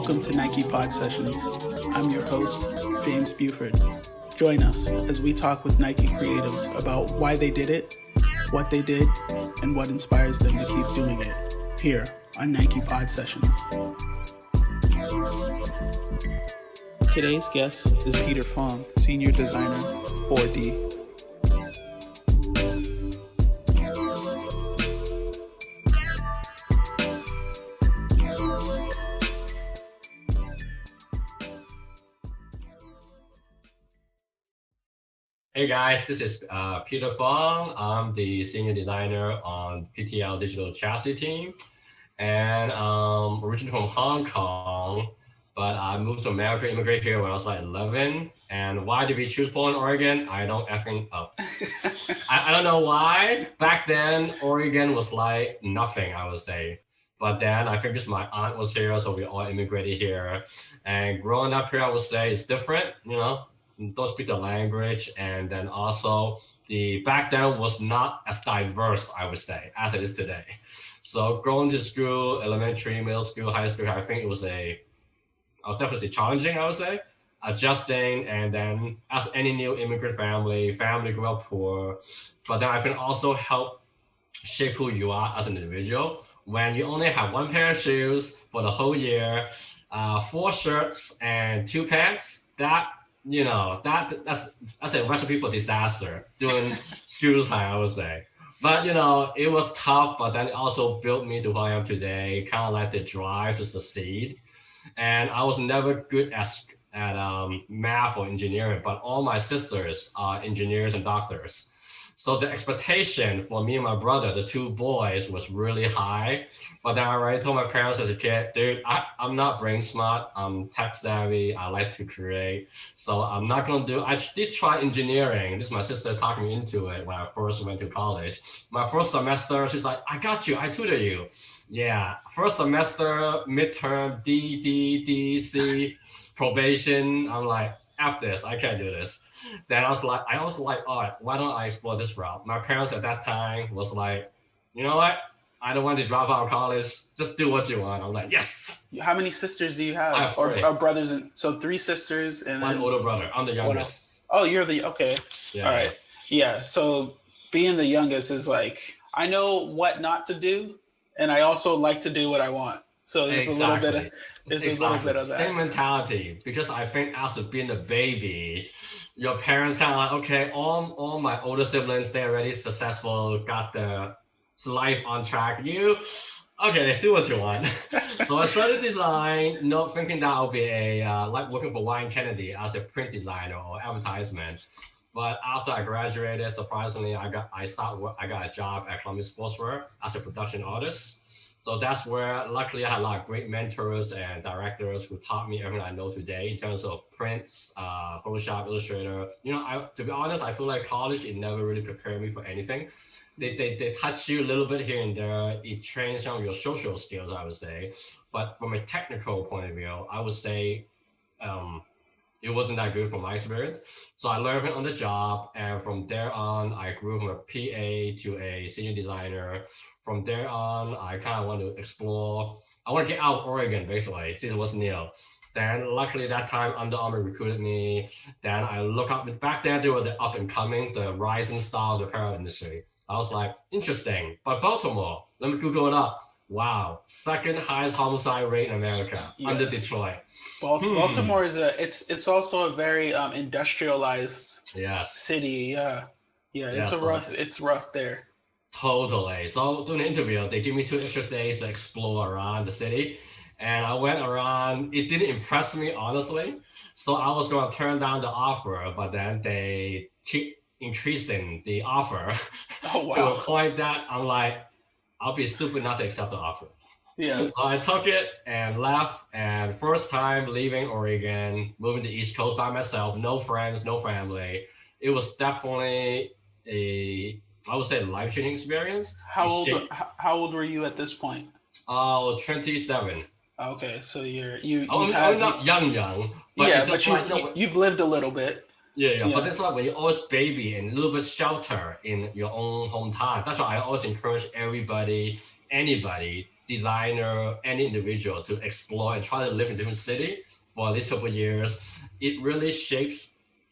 Welcome to Nike Pod Sessions. I'm your host, James Buford. Join us as we talk with Nike creatives about why they did it, what they did, and what inspires them to keep doing it here on Nike Pod Sessions. Today's guest is Peter Fong, Senior Designer, 4D. Hey guys, this is Peter Fong. I'm the senior designer on PTL Digital Chassis team, and originally from Hong Kong, but I moved to America, immigrated here when I was like 11. And why did we choose Portland, Oregon? I don't effing know. I don't know why. Back then, Oregon was like nothing, I would say. But then I think because my aunt was here, so we all immigrated here. And growing up here, I would say it's different, don't speak the language, and then also the back then was not as diverse, I would say, as it is today. So going to school, elementary, middle school, high school, I think I was definitely challenging, I would say, adjusting, and then as any new immigrant family grew up poor, but then I think also help shape who you are as an individual. When you only have one pair of shoes for the whole year, 4 shirts and 2 pants, that's a recipe for disaster during school time, I would say. But it was tough, but then it also built me to who I am today, kind of like the drive to succeed. And I was never good at math or engineering, but all my sisters are engineers and doctors. So the expectation for me and my brother, the 2 boys, was really high. But then I already told my parents as a kid, dude, I'm not brain smart. I'm tech savvy. I like to create. So I'm not going to do, I did try engineering. This is my sister talking me into it when I first went to college. My first semester, she's like, I got you. I tutor you. Yeah. First semester, midterm, D, C, probation. I'm like, F this, I can't do this. Then I was like, all right, why don't I explore this route? My parents at that time was like, you know what? I don't want to drop out of college. Just do what you want. I'm like, yes. How many sisters do you have? I have 3. Or brothers? So 3 sisters and 1 older brother. I'm the youngest. Oh, you're okay. Yeah. All right. Yeah. So being the youngest is like, I know what not to do, and I also like to do what I want. So there's a little bit of that. Same mentality, because I think after being a baby, your parents kind of like, okay, all my older siblings, they're already successful, got the life on track. Okay, do what you want. So I started design, not thinking that I'll be like working for Wayne Kennedy as a print designer or advertisement. But after I graduated, surprisingly, I got a job at Columbia Sportswear as a production artist. So that's where, luckily, I had a lot of great mentors and directors who taught me everything I know today in terms of prints, Photoshop, Illustrator. To be honest, I feel like college, it never really prepared me for anything. They touch you a little bit here and there. It trains some of your social skills, I would say. But from a technical point of view, I would say it wasn't that good from my experience. So I learned it on the job. And from there on, I grew from a PA to a senior designer. From there on, I kind of want to explore. I want to get out of Oregon, basically, since it was new. Then luckily that time, Under Armour recruited me. Then I look up, back then they were the up and coming, the rising star of the apparel industry. I was like, interesting. But Baltimore, let me Google it up. Wow, 2nd highest homicide rate in America, under Detroit. Baltimore is it's also a very industrialized city. Yeah, it's rough there. Totally. So during the interview, they give me 2 extra days to explore around the city. And I went around. It didn't impress me, honestly. So I was going to turn down the offer, but then they keep increasing the offer to a point that I'm like, I'll be stupid not to accept the offer. Yeah. So I took it and left. And first time leaving Oregon, moving to the East Coast by myself, no friends, no family. It was definitely I would say life-changing experience. How old were you at this point? 27. Okay, so I'm not young. But you've lived a little bit. Yeah. But it's like when you're always baby and a little bit shelter in your own hometown. That's why I always encourage everybody, anybody, designer, any individual to explore and try to live in a different city for at least a couple of years, it really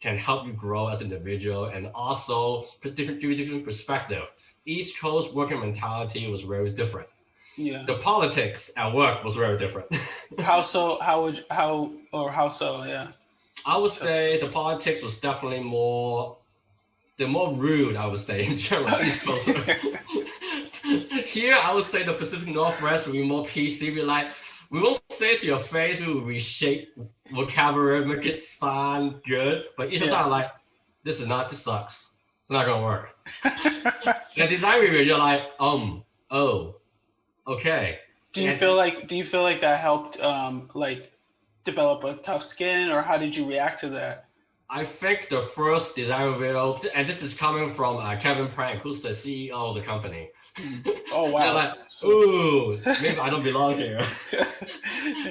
can help you grow as an individual and also different perspective. East Coast working mentality was very different. Yeah. The politics at work was very different. How so? How so? Yeah. I would say the politics was definitely more rude, I would say, in general. East Coast. Here, I would say the Pacific Northwest will be more PC. We won't say it to your face, we will reshape vocabulary, make it sound good. But each time, like, this sucks. It's not gonna work. The design review, you're like, oh, okay. Do you feel like that helped like develop a tough skin, or how did you react to that? I think the first design review, and this is coming from Kevin Prank, who's the CEO of the company. Oh wow! Like, ooh, maybe I don't belong here.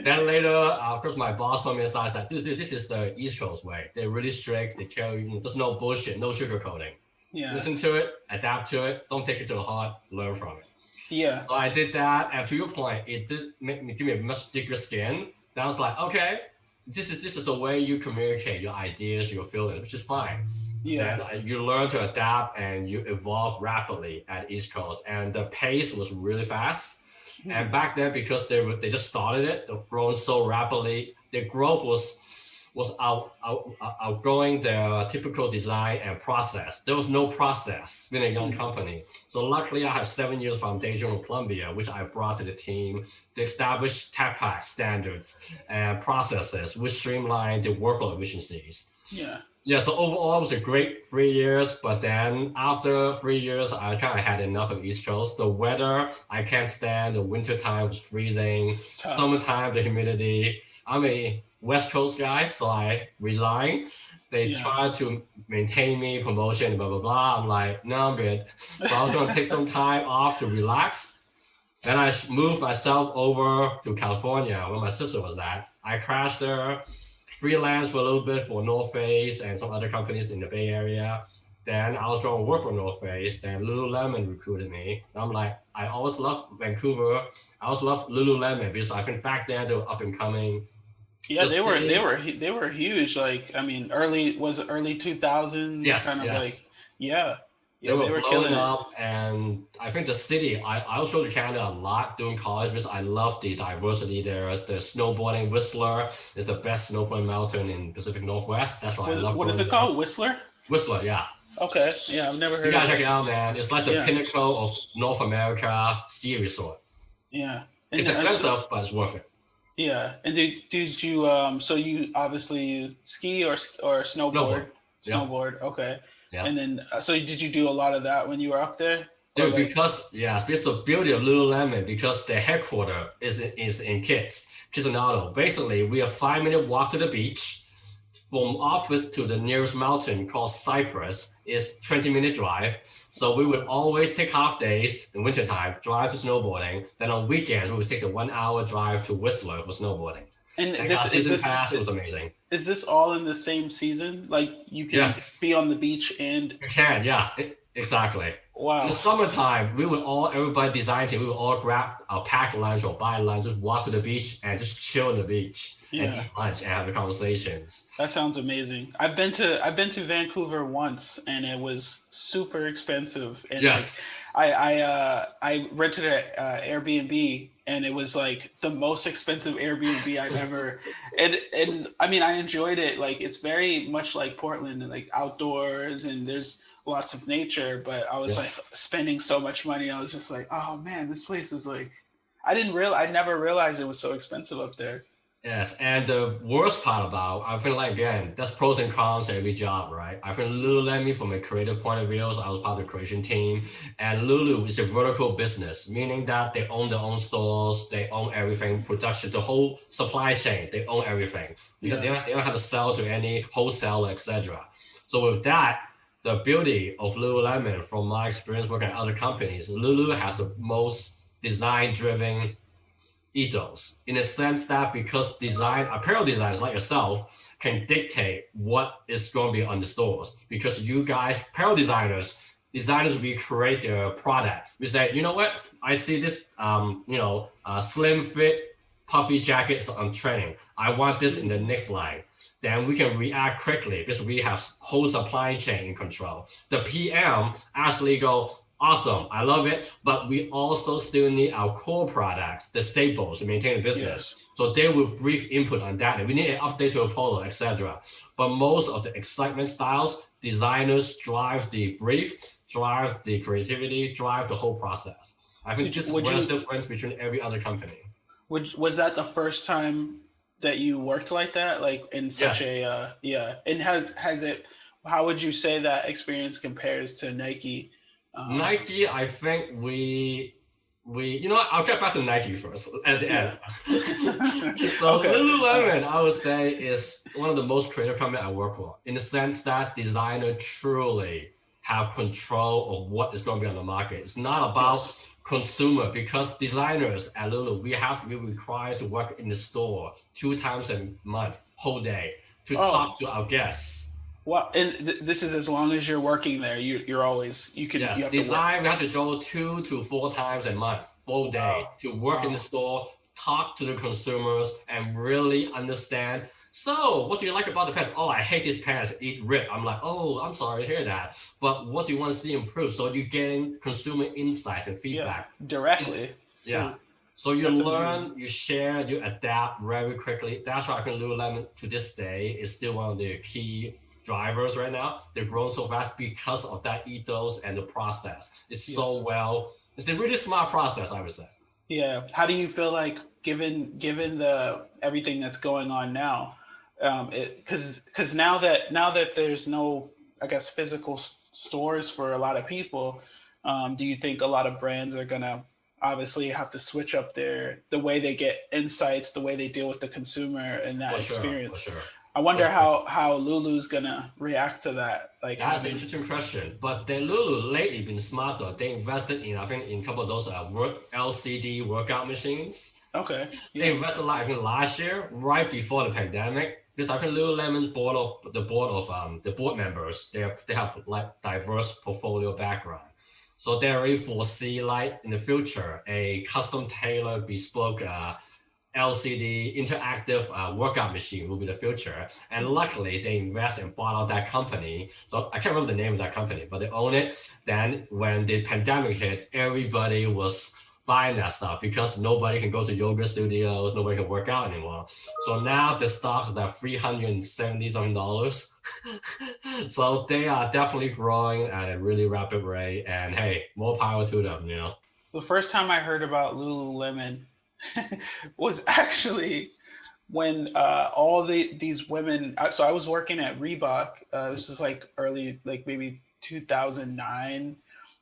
Then later, of course, my boss told me aside, like, dude, this is the East Coast way. They're really strict. They care. There's no bullshit, no sugarcoating. Yeah. Listen to it, adapt to it. Don't take it to the heart. Learn from it. Yeah. So I did that, and to your point, it did give me a much thicker skin. Then I was like, okay, this is the way you communicate your ideas, your feelings, which is fine. Yeah. And you learn to adapt and you evolve rapidly at East Coast, and the pace was really fast. Mm-hmm. And back then, because they just started it, they're growing so rapidly, their growth was outgrowing their typical design and process. There was no process being a young company. So luckily, I have 7 years foundation in Columbia, which I brought to the team to establish TechPack standards and processes, which streamline the workflow efficiencies. Yeah, so overall, it was a great 3 years, but then after 3 years, I kind of had enough of East Coast. The weather, I can't stand. The winter time was freezing. Tough. Summertime, the humidity. I'm a West Coast guy, so I resigned. They tried to maintain me, promotion, blah, blah, blah. I'm like, no, I'm good. So I was going to take some time off to relax. Then I moved myself over to California, where my sister was at. I crashed there. Freelance for a little bit for North Face and some other companies in the Bay Area. Then I was going to work for North Face. Then Lululemon recruited me. And I'm like, I always loved Vancouver. I always loved Lululemon because I think back then they were up and coming. Yeah, they were huge. Like, I mean, early 2000s. Yes, kind of yes. Like, they were blowing up, and I think the city, I was going to Canada a lot during college because I love the diversity there. The snowboarding, Whistler is the best snowboarding mountain in Pacific Northwest. That's why I love. What is it called? Whistler? Whistler, yeah. Okay, yeah, I've never heard of it. You gotta check it out, man. It's like the pinnacle of North America ski resort. Yeah. And it's expensive, but it's worth it. Yeah. And did you, so you obviously ski or snowboard? Snowboard, okay. Yeah. And then, so did you do a lot of that when you were up there? Dude, because the beauty of Lululemon, because the headquarters is in Kitsilano. Basically, we are 5-minute walk to the beach. From office to the nearest mountain called Cypress is 20-minute drive. So we would always take half days in wintertime, drive to snowboarding. Then on weekends, we would take a 1-hour drive to Whistler for snowboarding. And it was amazing. Is this all in the same season? Like you can be on the beach and you can, exactly. Wow. In the summertime, everybody design team, we would all grab our packed lunch or buy lunch, just walk to the beach and just chill on the beach and eat lunch and have the conversations. That sounds amazing. I've been to Vancouver once and it was super expensive. And yes. I rented an Airbnb and it was like the most expensive Airbnb I've ever, and I mean, I enjoyed it. Like, it's very much like Portland and like outdoors and there's lots of nature, but I was like spending so much money. I was just like, oh man, this place is like, I never realized it was so expensive up there. Yes, and the worst part about, I feel like, again, that's pros and cons to every job, right? I think Lululemon, from a creative point of view, so I was part of the creation team, and Lulu is a vertical business, meaning that they own their own stores, they own everything, production, the whole supply chain, they own everything. Because they don't have to sell to any wholesaler, etc. So with that, the beauty of Lululemon, from my experience working at other companies, Lulu has the most design-driven ethos, in a sense that because apparel designers like yourself can dictate what is going to be on the stores, because you guys, apparel designers, designers recreate their product. We say, you know what? I see this, slim fit, puffy jacket on training. I want this in the next line. Then we can react quickly because we have whole supply chain in control. The PM actually go, awesome, I love it, but we also still need our core products, the staples to maintain the business. Yes. So they will brief input on that, and we need an update to Apollo, etc. But most of the excitement styles, designers drive the brief, drive the creativity, drive the whole process. I think this is one of the difference between every other company. Was that the first time that you worked like that, like in such yes. And has it? How would you say that experience compares to Nike? Nike, I think we I'll get back to Nike first at the end. So okay. Lululemon, I would say, is one of the most creative companies I work for, in the sense that designers truly have control of what is going to be on the market. It's not about consumer, because designers at Lulu, we're required to work in the store 2 times a month, whole day, to talk to our guests. Well, and this is as long as you're working there, you're always, you can. Yes, you have design, we have to go 2 to 4 times a month, full day, to work in the store, talk to the consumers, and really understand. So, what do you like about the pants? Oh, I hate this pants, it rip. I'm like, oh, I'm sorry to hear that. But what do you want to see improve? So you're getting consumer insights and feedback. Directly. Yeah. So you learn, you share, you adapt very quickly. That's why I think Lululemon to this day is still one of the key drivers right now. They're growing so fast because of that ethos and the process. It's it's a really smart process, I would say. Yeah. How do you feel like, given the everything that's going on now, because now that there's no, I guess, physical stores for a lot of people, do you think a lot of brands are gonna obviously have to switch up the way they get insights, the way they deal with the consumer and that experience? For sure. I wonder how Lulu's gonna react to that. Like, that's an interesting question. But then Lulu lately been smarter. They invested in, I think, in a couple of those LCD workout machines. Okay. Yeah. They invested a lot, I think, last year, right before the pandemic. Because I think Lululemon's board members, they have like diverse portfolio background. So they already foresee, like, in the future, a custom tailored bespoke LCD interactive workout machine will be the future. And luckily they invest and bought out that company. So I can't remember the name of that company, but they own it. Then when the pandemic hits, everybody was buying that stuff because nobody can go to yoga studios, nobody can work out anymore. So now the stocks is at $370 something. So they are definitely growing at a really rapid rate, and hey, more power to them, you know. The first time I heard about Lululemon was actually when all these women, so I was working at Reebok. This is like early, like maybe 2009.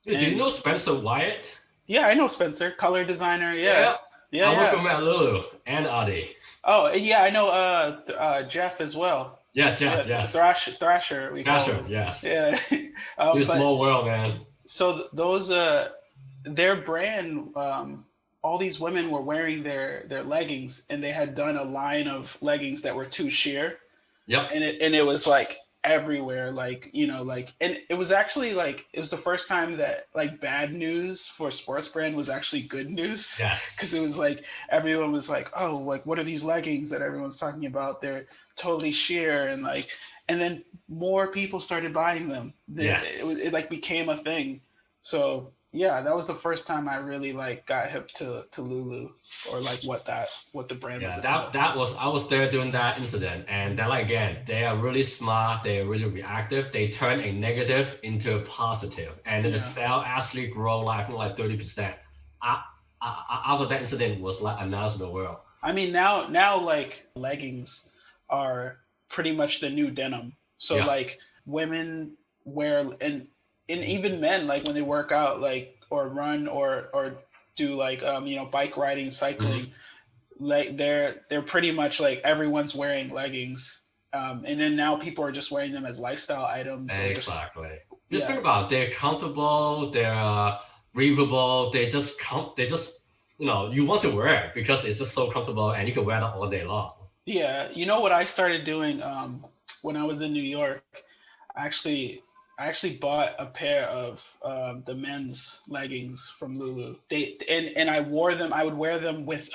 Dude, do you know Spencer Wyatt? Yeah, I know Spencer, color designer. Yeah. I work with him at Lulu and Adi. Oh, yeah, I know Jeff as well. Yes, Jeff, yes. Thrasher, Thrasher, yes. Yeah. It's a small world, man. So those, their brand, all these women were wearing their leggings, and they had done a line of leggings that were too sheer. Yep. And it was like everywhere, like, you know, like, and it was actually like, it was the first time that like bad news for a sports brand was actually good news. Yes. Because it was like, everyone was like, oh, like, what are these leggings that everyone's talking about? They're totally sheer. And like, and then more people started buying them. Yes. It like became a thing. So yeah, that was the first time I really like got hip to Lulu, or like what the brand was about. I was there during that incident, and then like, again, they are really smart, they are really reactive, they turn a negative into a positive, and the sale actually grow like 30%. After that incident was like announced to the world. I mean, now like leggings are pretty much the new denim. So like women wear, and even men, like when they work out, like, or run or do like bike riding, cycling, like they're pretty much like everyone's wearing leggings, and then now people are just wearing them as lifestyle items. Exactly. Just think about it. They're comfortable, they're breathable, they just you want to wear it because it's just so comfortable, and you can wear it all day long. Yeah, you know what I started doing when I was in New York, I I actually bought a pair of the men's leggings from Lulu. And I wore them. I would wear them with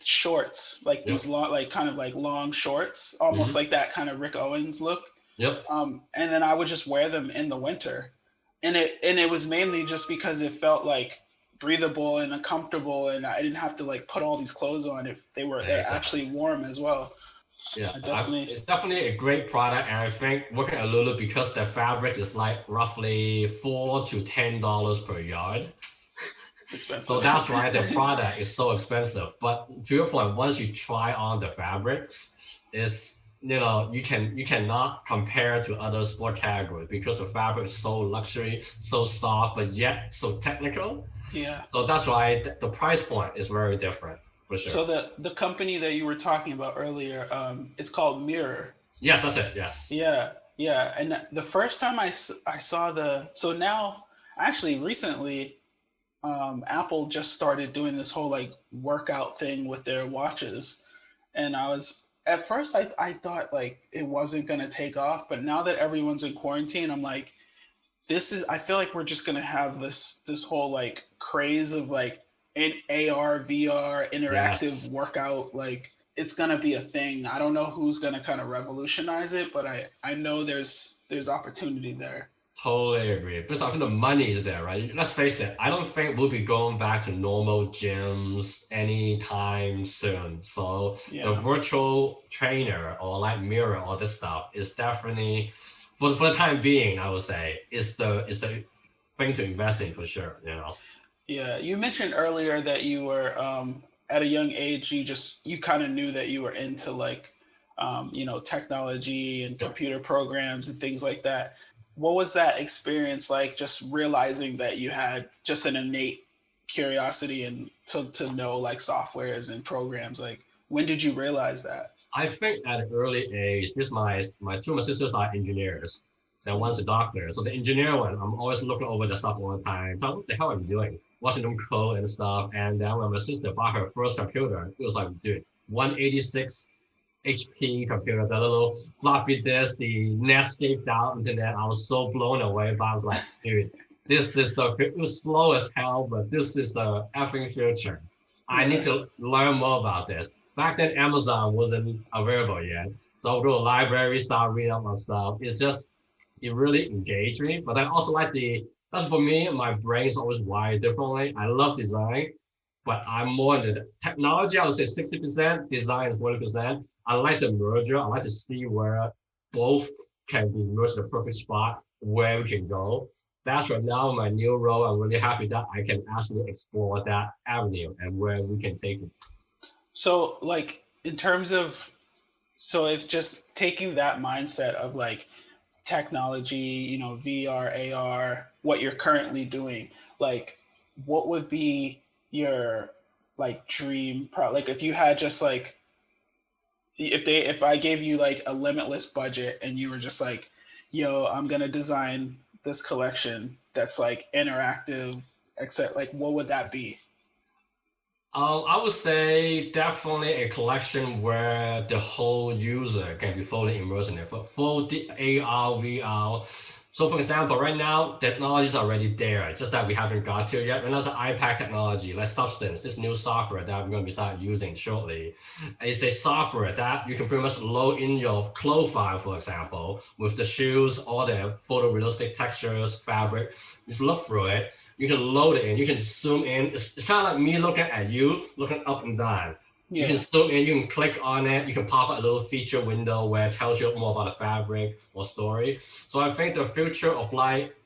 shorts, like Yep. these long, like kind of like long shorts, almost like that kind of Rick Owens look. Yep. And then I would just wear them in the winter, and it was mainly just because it felt like breathable and comfortable, and I didn't have to like put all these clothes on if they're actually warm as well. Yeah, it's definitely a great product, and I think working at Lulu, because the fabric is like roughly $4 to $10 per yard. So that's why the product is so expensive. But to your point, once you try on the fabrics, you cannot compare to other sport categories because the fabric is so luxury, so soft, but yet so technical. Yeah. So that's why the price point is very different. For sure. So the company that you were talking about earlier, is called Mirror. Yes, that's it. Yes. Yeah. And the first time I saw so now, actually recently, Apple just started doing this whole like workout thing with their watches. And at first I thought like it wasn't going to take off, but now that everyone's in quarantine, I'm like, I feel like we're just going to have this whole like craze of like an AR, VR, interactive workout. Like it's going to be a thing. I don't know who's going to kind of revolutionize it, but I know there's opportunity there. Totally agree. Because I think the money is there, right? Let's face it. I don't think we'll be going back to normal gyms anytime soon. So the virtual trainer or like Mirror or this stuff is definitely, for the time being, I would say, is the thing to invest in for sure. Yeah, you mentioned earlier that you were at a young age. You kind of knew that you were into like technology and computer programs and things like that. What was that experience like? Just realizing that you had just an innate curiosity and to know like softwares and programs. Like, when did you realize that? I think at an early age, because my two of my sisters are engineers. And one's a doctor. So the engineer one, I'm always looking over the stuff all the time. So what the hell are you doing? Watching them code and stuff. And then when my sister bought her first computer, it was like, dude, 186 HP computer, the little floppy disk, the Netscape out internet. I was so blown away. But I was like, dude, it was slow as hell, but this is the effing future. I need to learn more about this. Back then, Amazon wasn't available yet. So I'll go to the library, start reading up on stuff. It really engaged me. But I also like that's for me, my brain is always wired differently. I love design, but I'm more into the technology. I would say 60%, design is 40%. I like the merger. I like to see where both can be merged in the perfect spot, where we can go. That's right now my new role. I'm really happy that I can actually explore that avenue and where we can take it. So like in terms of, if just taking that mindset of like technology, VR, AR, what you're currently doing, like what would be your like dream like if you had just like, if I gave you like a limitless budget and you were just like, yo, I'm going to design this collection that's like interactive, except like, what would that be? I would say definitely a collection where the whole user can be fully immersed in it, full AR, VR. So for example, right now, technology is already there, just that we haven't got to it yet. And there's an iPad technology, like Substance, this new software that we're going to be start using shortly. It's a software that you can pretty much load in your clothes file, for example, with the shoes, all the photorealistic textures, fabric. Just look through it. You can load it in, you can zoom in. It's kind of like me looking at you, looking up and down. Yeah. You can zoom in, you can click on it, you can pop up a little feature window where it tells you more about the fabric or story. So I think the future of like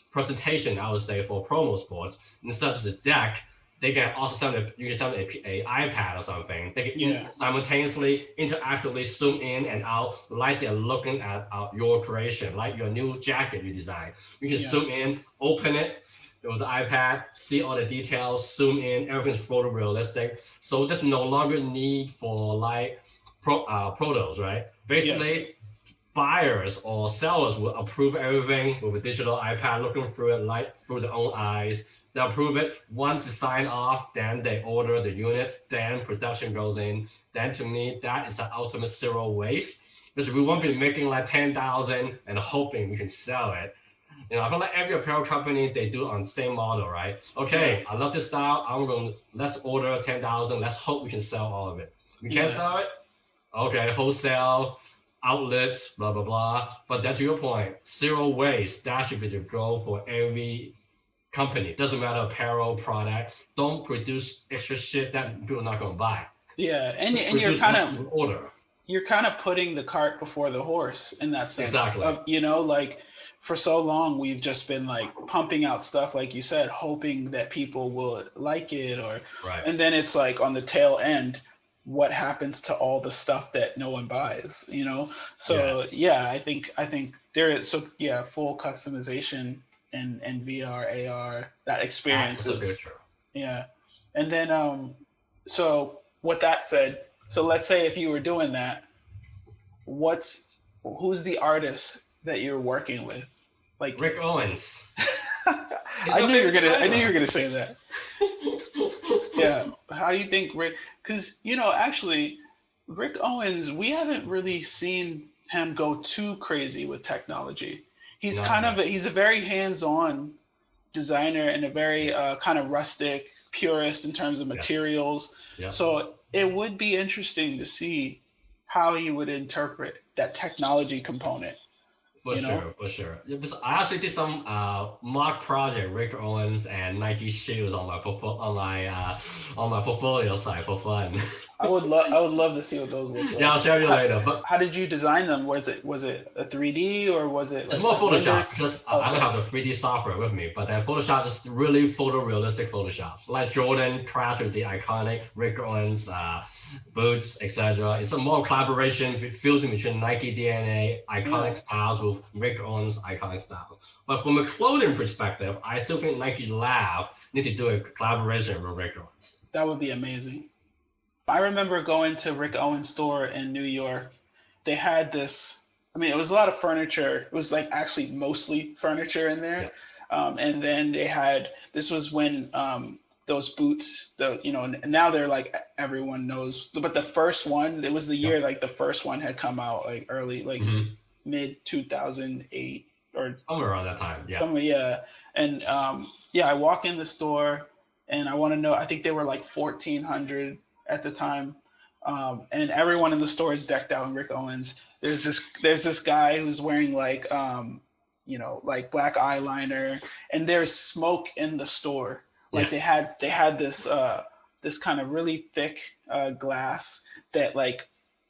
presentation, I would say, for promo sports, instead of just a deck, they can also send an iPad or something. They can simultaneously, interactively zoom in and out like they're looking at your creation, like your new jacket you designed. You can zoom in, open it, with the iPad, see all the details, zoom in, everything's photorealistic. So there's no longer need for like protos, right? Basically, buyers or sellers will approve everything with a digital iPad, looking through it like through their own eyes. They approve it. Once it's signed off, then they order the units, then production goes in. Then to me, that is the ultimate zero waste. Because we won't be making like 10,000 and hoping we can sell it. I feel like every apparel company, they do on the same model, right? Okay, I love this style. Let's order 10,000. Let's hope we can sell all of it. We can't sell it. Okay, wholesale, outlets, blah, blah, blah. But then to your point, zero waste, that should be the goal for every company. Doesn't matter apparel, product. Don't produce extra shit that people are not going to buy. Yeah, and you're kind of putting the cart before the horse in that sense. Exactly. Like for so long we've just been like pumping out stuff, like you said, hoping that people will like it, and then it's like on the tail end, what happens to all the stuff that no one buys? So I think there is full customization and VR, AR, that experience is and then so with that said, so let's say if you were doing that, who's the artist that you're working with? Like Rick Owens. I knew you were gonna say that. Yeah. How do you think Rick? Because actually, Rick Owens, we haven't really seen him go too crazy with technology. He's he's a very hands-on designer and a very kind of rustic purist in terms of materials. Yes. So it would be interesting to see how he would interpret that technology component. For sure. Yeah, because I actually did some mock project, Rick Owens and Nike shoes on my portfolio site for fun. I would love to see what those look like. Yeah, I'll show you later. But how did you design them? Was it a 3D or was it? It's more Photoshop because I don't have the 3D software with me. But then Photoshop is really photorealistic Photoshop. Like Jordan crashed with the iconic Rick Owens boots, etc. It's a more collaboration fusing between Nike DNA iconic styles with Rick Owens iconic styles. But from a clothing perspective, I still think Nike Lab need to do a collaboration with Rick Owens. That would be amazing. I remember going to Rick Owens' store in New York. They had this, it was a lot of furniture. It was like actually mostly furniture in there. Yeah. And then they had, this was when those boots, and now they're like, everyone knows, but the first one, it was the year like the first one had come out, like early, like mid 2008 or somewhere around that time. Yeah. Somewhere, and I walk in the store and I want to know, I think they were like 1,400 at the time. And everyone in the store is decked out in Rick Owens. There's this guy who's wearing like like black eyeliner, and there's smoke in the store. Like they had this kind of really thick glass that like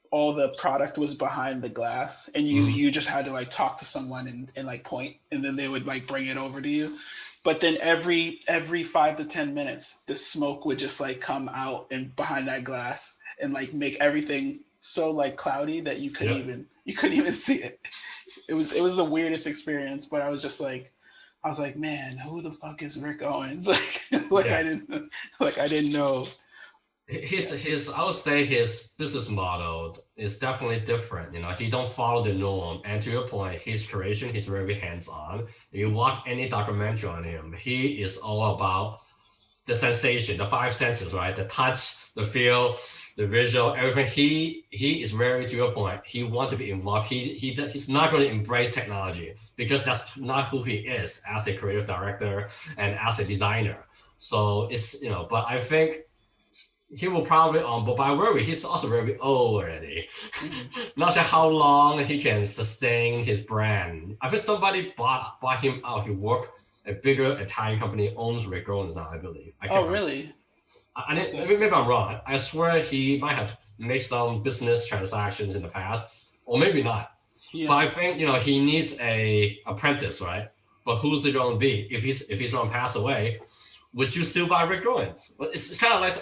all the product was behind the glass, and you just had to like talk to someone and like point, and then they would like bring it over to you. But then every 5 to 10 minutes, the smoke would just like come out and behind that glass and like make everything so like cloudy that you couldn't even see it. It was the weirdest experience, but I was like, man, who the fuck is Rick Owens? I didn't know. His I would say his business model is definitely different. He don't follow the norm. And to your point, his creation, he's very hands-on. If you watch any documentary on him, he is all about the sensation, the 5 senses, right? The touch, the feel, the visual, everything. He is very, to your point, he wants to be involved. He's not going to embrace technology because that's not who he is as a creative director and as a designer. So it's, but I think he will probably but I worry he's also very old already. Not sure how long he can sustain his brand. I think somebody bought him out. He worked a bigger Italian company, owns Rick Owens now, I believe. Really? Maybe I'm wrong. I swear he might have made some business transactions in the past, or maybe not. Yeah. But I think he needs a apprentice, right? But who's it going to be if he's going to pass away? Would you still buy Rick Owens? It's kind of like,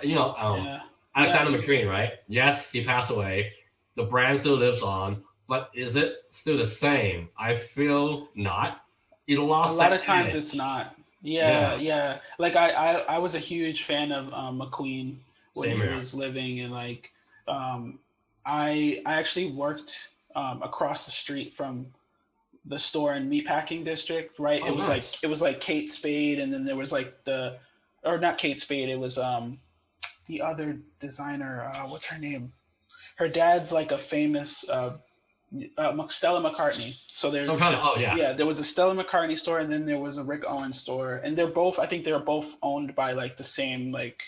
Alexander McQueen, right? Yes, he passed away. The brand still lives on, but is it still the same? I feel not. It lost a lot of times it's not. Yeah. Like I was a huge fan of McQueen when he was living, and like I actually worked across the street from the store in Meatpacking District, right? Oh, it was like Kate Spade, and then there was like not Kate Spade, it was the other designer, what's her name? Her dad's like a famous Stella McCartney. So there's there was a Stella McCartney store, and then there was a Rick Owens store, and I think they're both owned by like the same like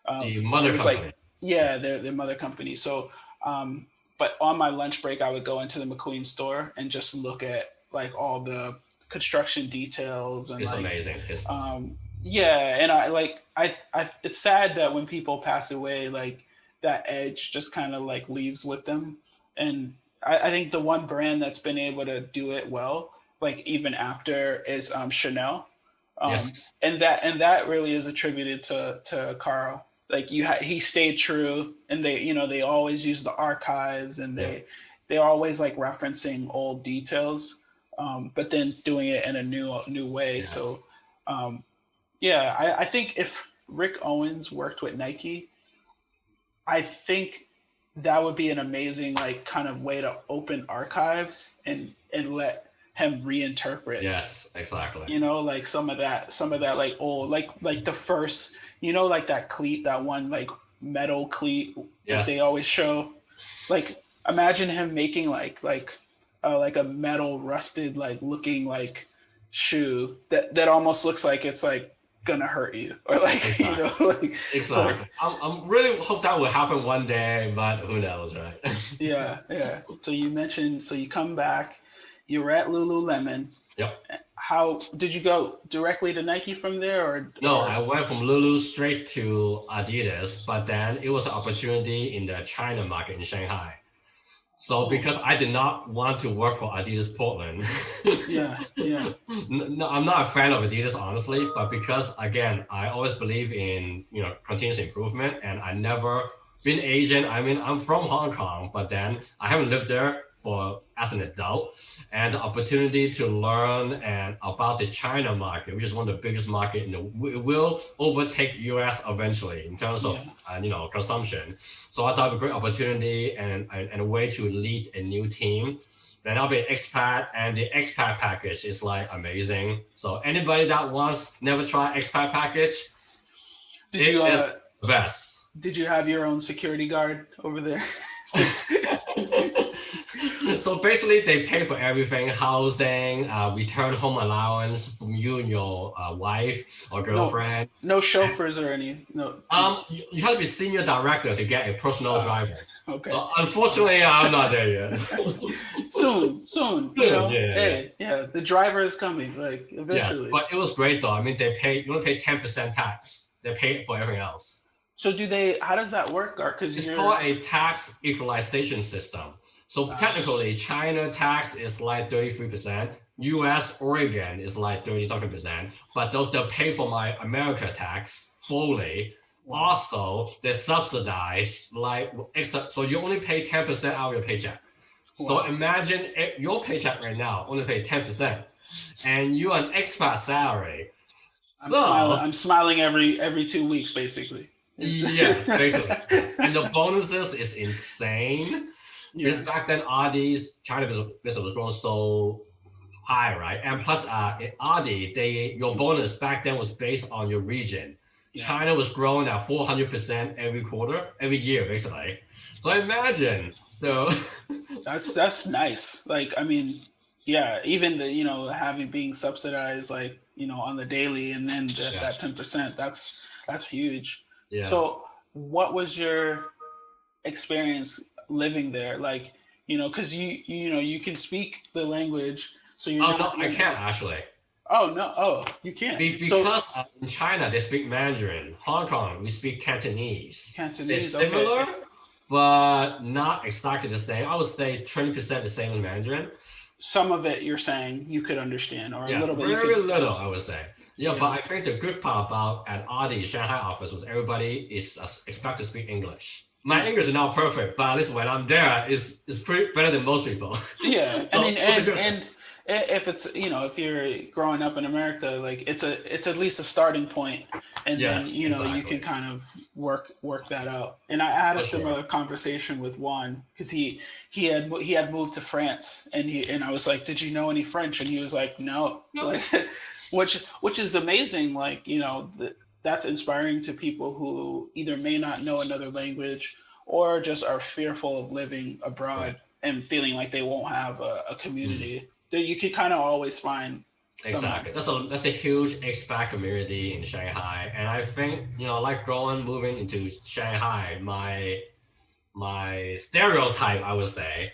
the mother company. Like, their mother company. So but on my lunch break, I would go into the McQueen store and just look at like all the construction details, and it's like amazing. And I it's sad that when people pass away, like that edge just kind of like leaves with them. And I think the one brand that's been able to do it well, like even after, is Chanel. And that really is attributed to Carl. Like he stayed true, and they always use the archives, and they're always like referencing old details, but then doing it in a new way. Yes. So I think if Rick Owens worked with Nike, I think that would be an amazing like kind of way to open archives and let him reinterpret. Yes, exactly. Like some of that like old like the first, like that cleat, that one like metal cleat that they always show. Like imagine him making like a metal rusted like looking like shoe that almost looks like it's like gonna hurt you, or like exactly. Exactly. I'm really hope that will happen one day, but who knows, right? yeah. So you mentioned, you come back, you were at Lululemon. Yep. How did you go directly to Nike from there, or? No, I went from Lulu straight to Adidas, but then it was an opportunity in the China market in Shanghai. So because I did not want to work for Adidas Portland. No, I'm not a fan of Adidas, honestly, but because again, I always believe in, continuous improvement, and I never been Asian. I mean, I'm from Hong Kong, but then I haven't lived there as an adult, and the opportunity to learn about the China market, which is one of the biggest market it will overtake US eventually in terms of consumption. So I thought it was a great opportunity and a way to lead a new team. Then I'll be an expat, and the expat package is like amazing. So anybody that never try expat package, is the best. Did you have your own security guard over there? So basically, they pay for everything: housing, return home allowance from you and your wife or girlfriend. No chauffeurs or any. No. You have to be senior director to get a personal driver. Okay. So unfortunately, I'm not there yet. Soon. The driver is coming, like eventually. Yeah, but it was great though. I mean, you only pay 10% tax. They pay for everything else. So how does that work? Because it's called a tax equalization system. So technically, China tax is like 33%. US, Oregon is like 30-something%. But they'll pay for my America tax fully. Also, they subsidize so you only pay 10% out of your paycheck. Wow. So imagine your paycheck right now only pay 10%, and you're an expat salary. I'm smiling every 2 weeks, basically. Yeah, basically. And the bonuses is insane. Yeah. Because back then, China business was growing so high, right? And plus, your bonus back then was based on your region. Yeah. China was growing at 400% every year, basically. So imagine, that's nice. Like, I mean, even the being subsidized, like, on the daily, and then that 10%, that's huge. Yeah. So what was your experience living there? Like, because you can speak the language, so you're I can't actually. Oh no! Oh, you can't. Because in China they speak Mandarin. Hong Kong we speak Cantonese. Cantonese, it's similar, but not exactly the same. I would say 20% the same as Mandarin. Some of it you're saying you could understand, or a little bit. Very little, I would say. Yeah, but I think the good part about at Adi Shanghai office was everybody is expected to speak English. My English is not perfect, but at least when I'm there, it's pretty better than most people. Yeah, I mean, and if it's if you're growing up in America, like it's at least a starting point, and then exactly. You can kind of work that out. And I had a similar conversation with Juan, because he had moved to France, and I was like, did you know any French? And he was like, no. Like, which is amazing. Like, that's inspiring to people who either may not know another language or just are fearful of living abroad. and feeling like they won't have a community. You can kind of always find exactly. That's a huge expat community in Shanghai, and I think like moving into Shanghai, my stereotype, I would say,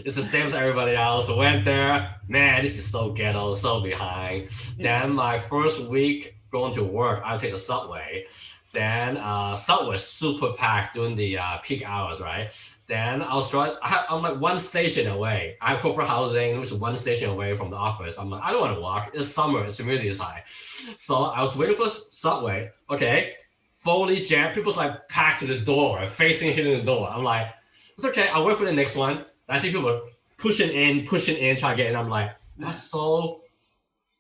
is the same as everybody else. I went there, man, this is so ghetto, so behind. Then my first week going to work, I take the subway. Then subway super packed during the peak hours, right? Then I'm like one station away. I have corporate housing, which is one station away from the office. I'm like, I don't want to walk. It's summer, it's humidity is high. So I was waiting for subway. Okay, fully jammed. People's like packed to the door, facing hitting the door. I'm like, it's okay. I'll wait for the next one. I see people pushing in, trying to get in. I'm like, that's so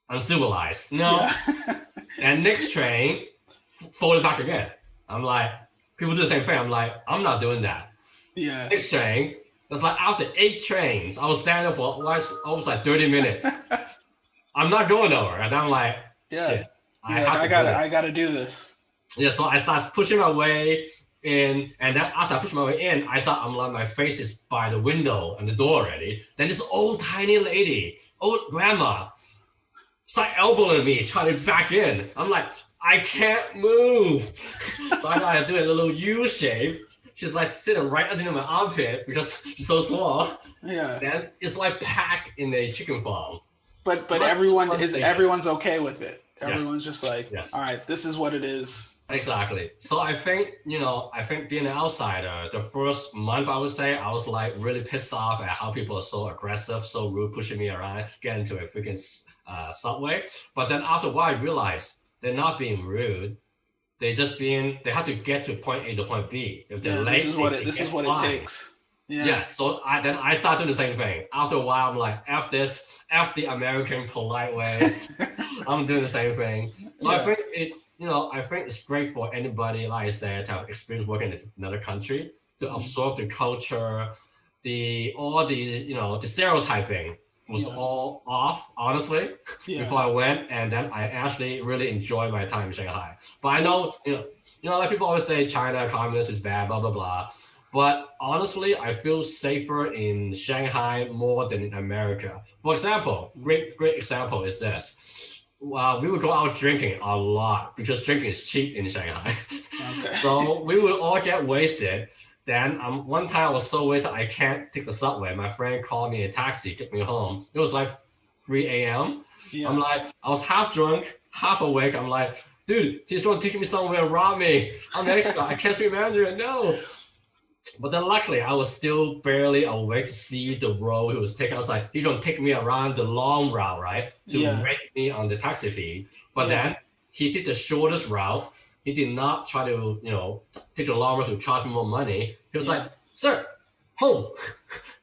uncivilized. No. Yeah. And next train, folded back again. I'm like, people do the same thing. I'm like, I'm not doing that. Yeah. Next train, it's like after 8 trains, I was standing for almost like 30 minutes. I'm not going over. And I'm like, shit. I gotta do this. Yeah, so I started pushing my way in, and then as I push my way in, I thought I'm like, my face is by the window and the door already. Then this old tiny lady, old grandma, started elbowing me, trying to back in. I'm like, I can't move. So I gotta do a little U shape. She's like sitting right underneath my armpit because she's so small. Yeah. Then it's like packed in a chicken farm. But everyone's okay with it. Everyone's just like, all right, this is what it is. Exactly. So I think being an outsider, the first month I would say I was like really pissed off at how people are so aggressive, so rude, pushing me around, get into a freaking subway. But then after a while, I realized they're not being rude. They have to get to point A to point B. If they're late, this is what it takes. Yeah. Yeah. So I started doing the same thing. After a while, I'm like, F this, F the American polite way. I'm doing the same thing. So I think I think it's great for anybody, like I said, to have experience working in another country, to absorb the culture, the stereotyping was all off, honestly, before I went, and then I actually really enjoyed my time in Shanghai. But I know, like people always say China communist is bad, blah blah blah. But honestly, I feel safer in Shanghai more than in America. For example, great example is this. We would go out drinking a lot because drinking is cheap in Shanghai. Okay. So we would all get wasted. Then one time I was so wasted I can't take the subway. My friend called me a taxi, took me home. It was like 3 a.m. Yeah. I'm like, I was half drunk, half awake. I'm like, dude, he's going to take me somewhere and rob me. I'm an expert. I can't speak Mandarin. No. But then luckily I was still barely awake to see the road he was taking. I was like, he's going to take me around the long route, right? To rate me on the taxi fee. But then he did the shortest route. He did not try to, take the long route to charge me more money. He was like, sir, home.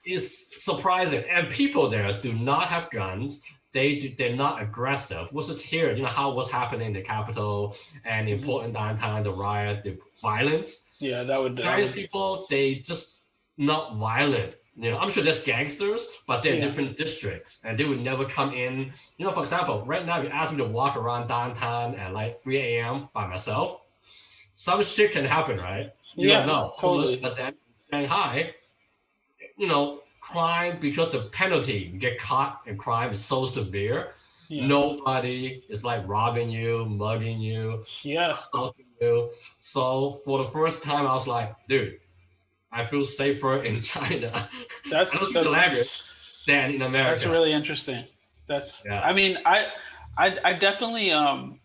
It's surprising. And people there do not have guns. They're not aggressive. What's just here, what's happening in the capital and important downtown, the riot, the violence. Yeah, that would. Chinese people, they just not violent. I'm sure there's gangsters, but they're different districts, and they would never come in. For example, right now, if you ask me to walk around downtown at like 3 a.m. by myself, some shit can happen, right? You don't know. Totally. But then Shanghai, crime, because the penalty, you get caught in crime is so severe. Yeah. Nobody is like robbing you, mugging you, assaulting you. So for the first time, I was like, dude, I feel safer in China. That's than in America. That's really interesting. I mean, I definitely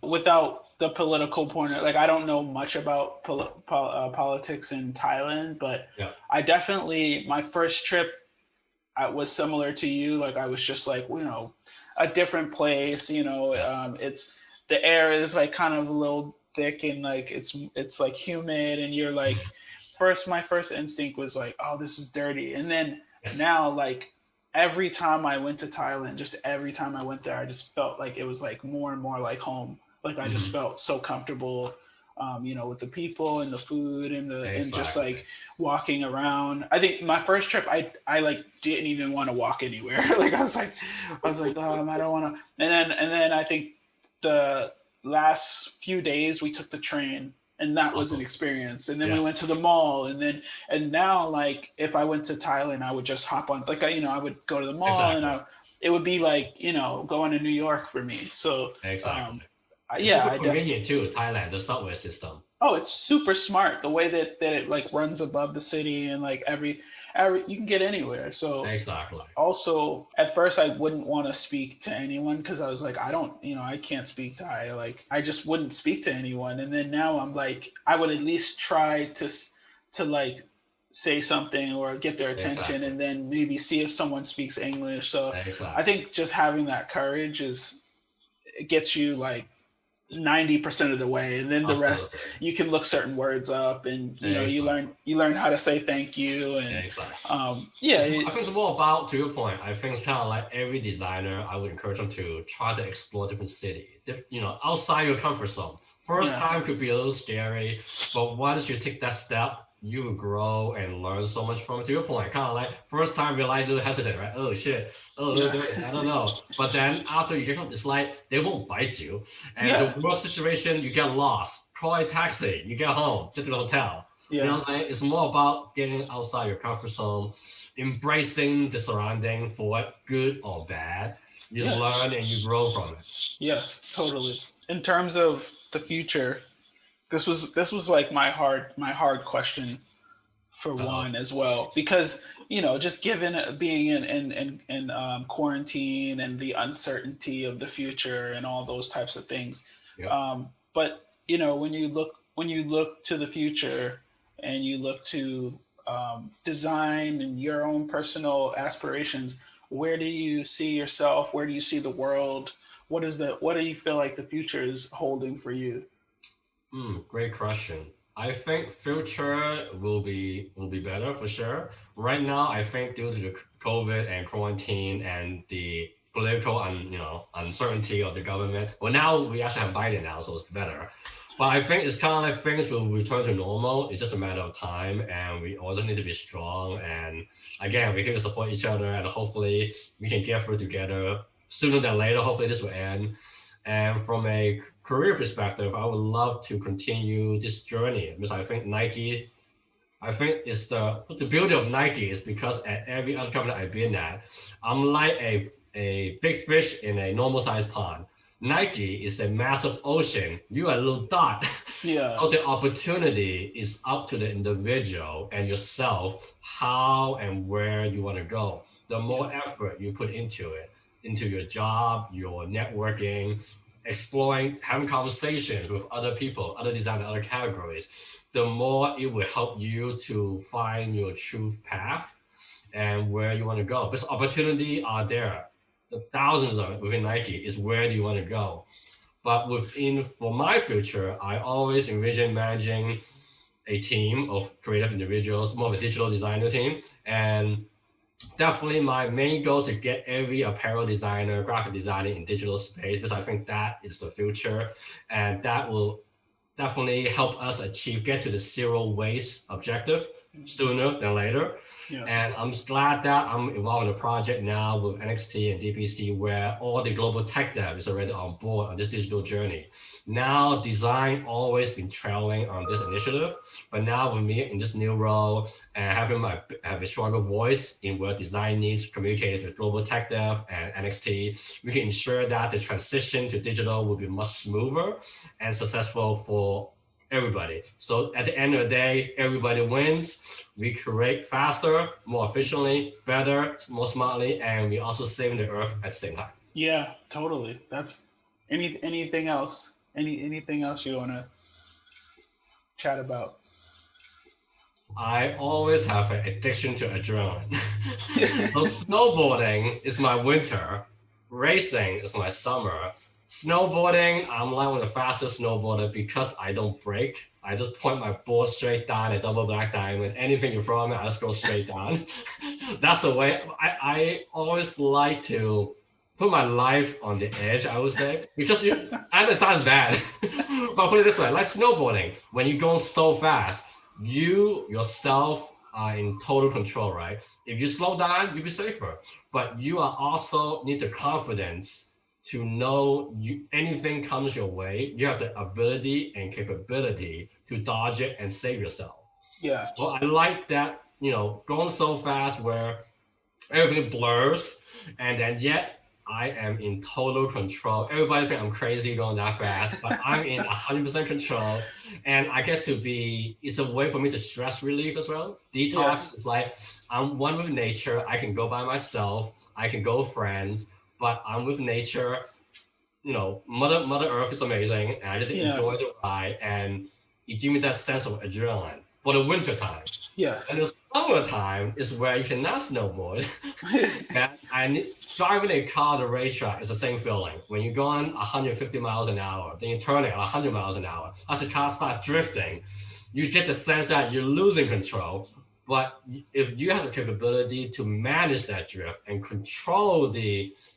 without the political point, like I don't know much about politics in Thailand, but I definitely, my first trip was similar to you. Like I was just like, a different place, it's, the air is like kind of a little thick and like it's like humid, and you're like, my first instinct was like, oh, this is dirty. And then now, like every time I went to Thailand, just every time I went there, I just felt like it was like more and more like home. Like I just felt so comfortable, with the people and the food and just like walking around. I think my first trip, I like didn't even want to walk anywhere. Like I was like, oh, I don't want to. And then I think the last few days we took the train, And that was an experience. And then we went to the mall, and now like if I went to Thailand, I would just hop on, like I would go to the mall and it would be like, going to New York for me. So it's super convenient too, Thailand, the subway system. Oh, it's super smart. The way that it like runs above the city, and like every you can get anywhere. So also at first I wouldn't want to speak to anyone because I was like, I can't speak Thai. Like I just wouldn't speak to anyone. And then now I'm like, I would at least try to like say something or get their attention, and then maybe see if someone speaks English. So I think just having that courage it gets you like 90% of the way, and then the rest you can look certain words up, and you learn how to say thank you, and I think it's more about, to your point, I think it's kind of like every designer, I would encourage them to try to explore different city, outside your comfort zone. First time could be a little scary, but once you take that step, you will grow and learn so much from it. To your point, kind of like first time you're like a little hesitant, right? Oh shit, I don't know. But then after you get home, it's like they won't bite you. And the worst situation, you get lost. Call a taxi, you get home, get to the hotel. It's more about getting outside your comfort zone, embracing the surrounding for what good or bad. You learn and you grow from it. Yes, totally. In terms of the future, this was like my hard question for one as well, because just given being in quarantine and the uncertainty of the future and all those types of things, but when you look to the future and you look to design and your own personal aspirations, where do you see yourself? Where do you see the world? What do you feel like the future is holding for you? Great question. I think future will be better for sure. Right now, I think due to the COVID and quarantine and the political uncertainty of the government. Well, now we actually have Biden now, so it's better. But I think it's kind of like things will return to normal. It's just a matter of time, and we also need to be strong. And again, we can support each other, and hopefully we can get through together sooner than later. Hopefully this will end. And from a career perspective, I would love to continue this journey, because I think it's the beauty of Nike is because at every other company I've been at, I'm like a big fish in a normal sized pond. Nike is a massive ocean. You are a little dot. Yeah. So the opportunity is up to the individual and yourself, how and where you want to go. The more effort you put into it, into your job, your networking, exploring, having conversations with other people, other designers, other categories, the more it will help you to find your true path and where you want to go. Because opportunity are there. The thousands of it within Nike is where do you want to go. But for my future, I always envision managing a team of creative individuals, more of a digital designer team. And definitely my main goal is to get every apparel designer, graphic designer in digital space, because I think that is the future. And that will definitely help us get to the zero waste objective sooner than later. Yes. And I'm glad that I'm involved in a project now with NXT and DPC where all the global tech dev is already on board on this digital journey. Now design always been trailing on this initiative, but now with me in this new role and have a stronger voice in where design needs communicated with global tech dev and NXT, we can ensure that the transition to digital will be much smoother and successful for everybody. So at the end of the day, everybody wins. We create faster, more efficiently, better, more smartly, and we also saving the earth at the same time. Yeah, totally. That's anything else? Anything else you want to chat about? I always have an addiction to adrenaline. So snowboarding is my winter. Racing is my summer. Snowboarding, I'm like one of the fastest snowboarder because I don't break. I just point my board straight down at double black diamond. Anything you throw at me, I just go straight down. That's the way. I always like to put my life on the edge, I would say, because I know it sounds bad, but put it this way, like snowboarding, when you go so fast, you yourself are in total control, right? If you slow down, you'll be safer, but you are also need the confidence to know anything comes your way, you have the ability and capability to dodge it and save yourself. Yeah. So I like that, going so fast where everything blurs, and then yet I am in total control. Everybody think I'm crazy going that fast, but I'm in 100% control, and I get to be. It's a way for me to stress relief as well. Detox is like I'm one with nature. I can go by myself. I can go with friends, but I'm with nature. Mother Earth is amazing, and I get to enjoy the ride, and it gives me that sense of adrenaline for the winter time. Yes. And the summertime is where you cannot snowboard. And driving a car to racetrack is the same feeling. When you go on 150 miles an hour, then you turn it at 100 miles an hour. As the car starts drifting, you get the sense that you're losing control. But if you have the capability to manage that drift and control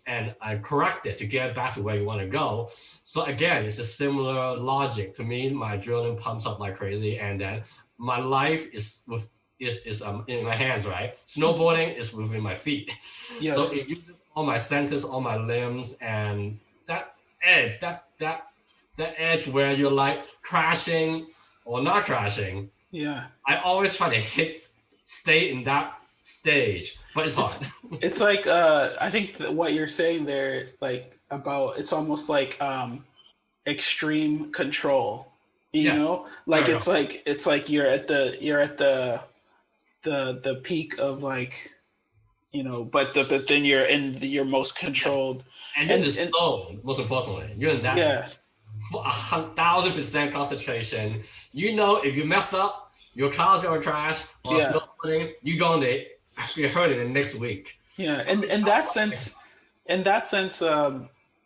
and correct it to get back to where you want to go. So again, it's a similar logic. To me, my adrenaline pumps up like crazy, and then my life is in my hands, right? Snowboarding is within my feet. Yes. So it uses all my senses, all my limbs, and that edge, that edge where you're like crashing or not crashing. Yeah. I always try to stay in that stage, but it's hard. It's like I think what you're saying there, like about it's almost like extreme control. You know, like it's like you're at the peak of like, but then you're in your most controlled. And in the zone, most importantly, you're in that 1,000% concentration. If you mess up, your car's gonna crash or snowboarding, you're gonna be hurt in the next week. Yeah, and in that sense,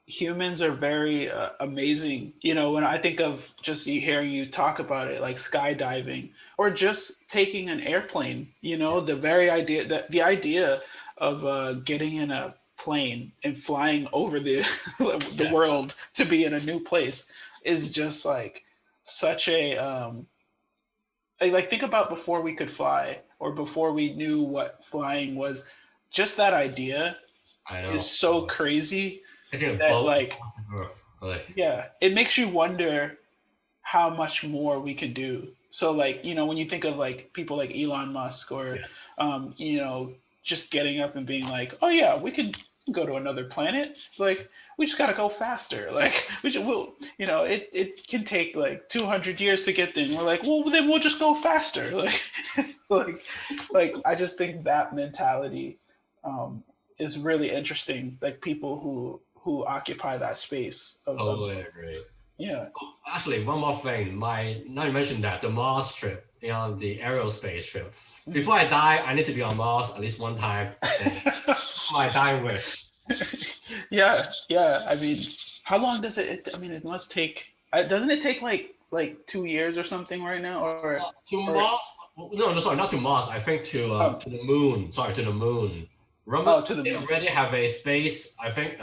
humans are very amazing. When I think of just hearing you talk about it, like skydiving or just taking an airplane, the very idea the idea of getting in a plane and flying over the world to be in a new place is just like such a like think about before we could fly or before we knew what flying was. Just that idea is so crazy. That it makes you wonder how much more we can do. So like, when you think of like people like Elon Musk or, just getting up and being like, oh yeah, we could go to another planet. Like, we just got to go faster. Like it can take like 200 years to get there. And we're like, well, then we'll just go faster. Like I just think that mentality is really interesting. Like people who occupy that space. Totally agree. Yeah. Actually, one more thing. Now you mentioned that the Mars trip, the aerospace trip. Before I die, I need to be on Mars at least one time. My dying wish. Yeah. I mean, how long does it? I mean, it must take. Doesn't it take like 2 years or something right now? Or Mars? No, sorry, not to Mars. I think to the moon. Sorry, to the moon. Remember, they already have a space. I think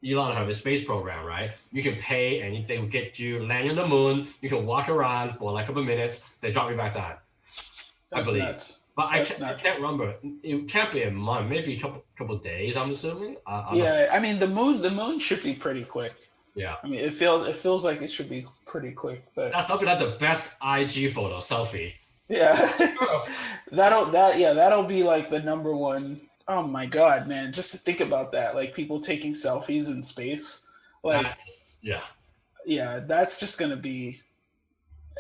Elon have a space program, right? You can pay and they will get you land on the moon. You can walk around for like a couple of minutes. They drop you back down. I believe. Nuts. But I can't remember. It can't be a month. Maybe a couple of days. I'm assuming. I mean the moon should be pretty quick. Yeah. I mean it feels like it should be pretty quick. But that's probably like the best IG photo selfie. Yeah. that'll be like the number one. Oh my God, man! Just to think about that, like people taking selfies in space, like that's just gonna be.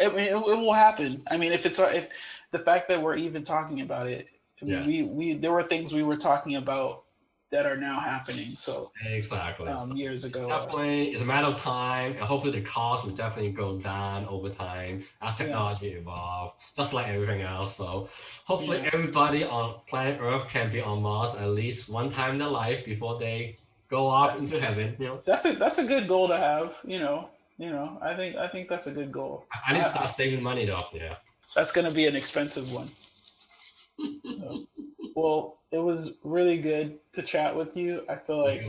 I mean, it will happen. I mean, if the fact that we're even talking about it, I mean, we there were things we were talking about that are now happening. So exactly years ago. It's a matter of time, and hopefully the cost will definitely go down over time as technology evolves, just like everything else. So hopefully everybody on planet Earth can be on Mars at least one time in their life before they go off into heaven. That's a good goal to have. I think that's a good goal. I need to start saving money though. Yeah, that's gonna be an expensive one. Well, it was really good to chat with you. I feel like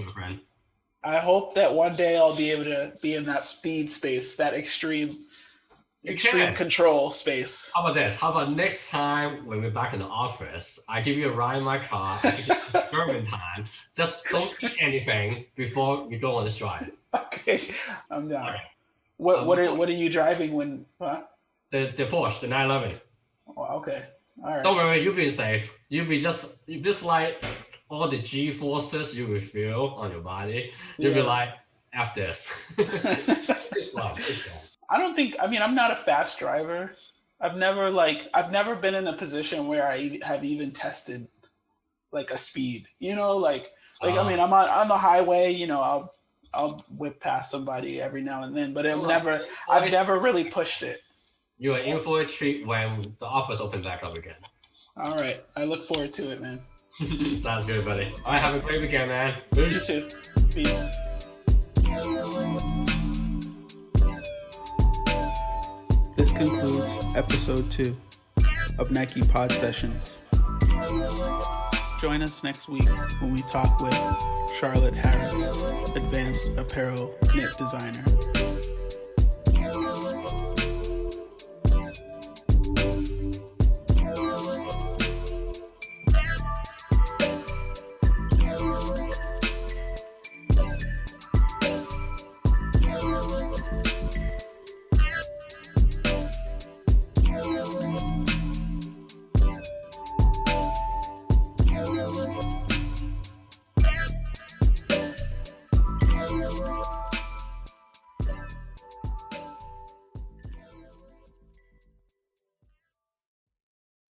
I hope that one day I'll be able to be in that speed space, that extreme, extreme control space. How about this? How about next time when we're back in the office, I give you a ride in my car, I give you German time. Just don't eat anything before you go on this drive. Okay, I'm down. Okay. What are you driving when? Huh? The Porsche, the 911. Oh, okay. All right. Don't worry, you'll be safe. You'll be just like all the G forces you will feel on your body. You'll be like, F this. I'm not a fast driver. I've never been in a position where I have even tested like a speed, I'm on the highway, I'll whip past somebody every now and then, but I've never really pushed it. You are in for a treat when the office opens back up again. All right. I look forward to it, man. Sounds good, buddy. All right. Have a great weekend, man. Peace. You too. Peace. This concludes episode 2 of Nike Pod Sessions. Join us next week when we talk with Charlotte Harris, advanced apparel knit designer.